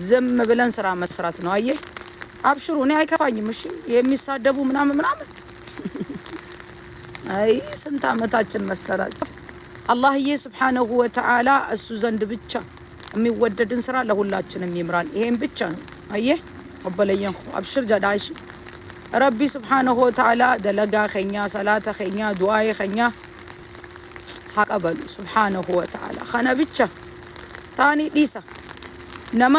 ዝም ብለን ስራ መስራት ነው። አየህ አብሽሩ፣ እኔ አይከፋኝም። እሺ የሚሳደቡ ምናምን አይ ስንት አመታችን መሰላችሁ። አላህዬ ሱብሓነሁ ወተዓላ እሱ ዘንድ ብቻ የሚወደድን ስራ ለሁላችንም ይምራን። ይሄን ብቻ ነው። አየህ ወበለየንኹ አብሽር ጀዳይሽ ረቢ ሱብሓነሁ ወተዓላ ደለጋ ኸኛ ሰላተ ኸኛ ዱዓይ ኸኛ ሐቀበሉ ሱብሓነሁ ወተዓላ ኸነ ብቻ ታኒ ዲሳ ነማ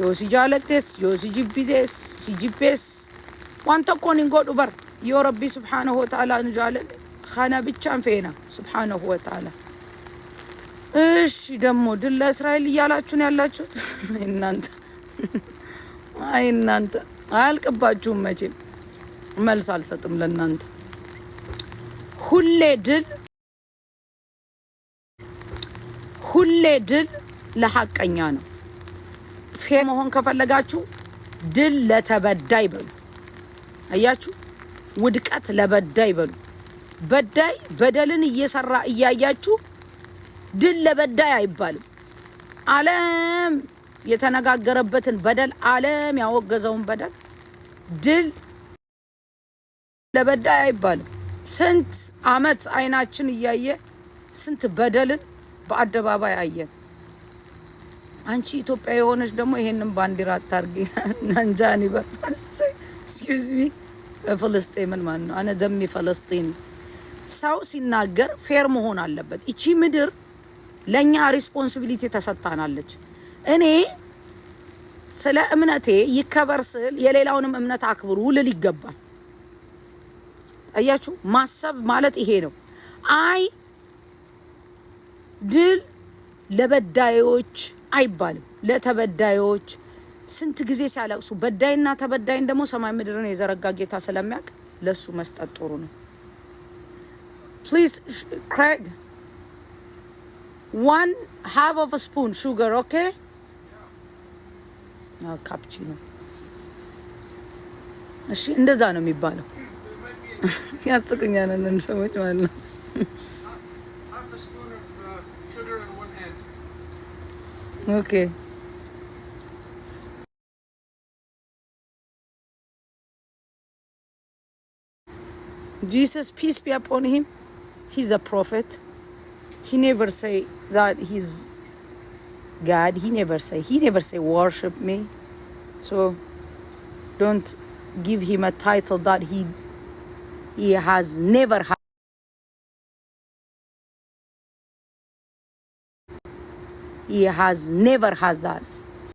ዮሲ ጃለቴስ ዮሲ ጂቢቴስ ሲጂፔስ ዋንተ ኮኒን ጎዱ በር ዮ ረቢ ሱብሓነሁ ወተዓላ ንጃለ ኸነ ብቻን ፌና ሱብሓነሁ ወተዓላ። እሺ ደግሞ ድል ለእስራኤል እያላችሁ ነው ያላችሁት። እናንተ አያልቅባችሁም መቼም። መልስ አልሰጥም ለእናንተ። ሁሌ ድል ለሐቀኛ ነው። ፌር መሆን ከፈለጋችሁ ድል ለተበዳይ በሉ። አያችሁ ውድቀት ለበዳይ በሉ። በዳይ በደልን እየሰራ እያያችሁ ድል ለበዳይ አይባልም። ዓለም የተነጋገረበትን በደል ዓለም ያወገዘውን በደል ድል ለበዳይ አይባልም። ስንት አመት አይናችን እያየ ስንት በደልን በአደባባይ አየን። አንቺ ኢትዮጵያ የሆነች ደግሞ ይሄንን ባንዲራ አታርጊ ናንጃኒ በርስ ኤክስኪውዝ ሚ ፍልስጤምን ማን ነው? አነ ደሚ ፍልስጤኒ። ሰው ሲናገር ፌር መሆን አለበት። እቺ ምድር ለኛ ሪስፖንሲቢሊቲ ተሰጣናለች። እኔ ስለ እምነቴ ይከበር ስል የሌላውንም እምነት አክብሩ ልል ይገባል። አያችሁ ማሰብ ማለት ይሄ ነው። አይ ድል ለበዳዮች አይባልም፣ ለተበዳዮች። ስንት ጊዜ ሲያለቅሱ በዳይና ተበዳይን ደግሞ ሰማይ ምድርን የዘረጋ ጌታ ስለሚያውቅ ለሱ መስጠት ጥሩ ነው። ፕሊዝ ክሬግ 1/2 of a spoon sugar, okay? ካፕቺኖ እሺ እንደዛ ነው የሚባለው። ያስቁኛል እነን ሰዎች ማለት ነው። Half a spoon of sugar in one hand. Okay. Jesus, peace be upon him, he's a prophet. He never say that he's God. He never say worship me. So don't give him a title that he has never had. He has never had that.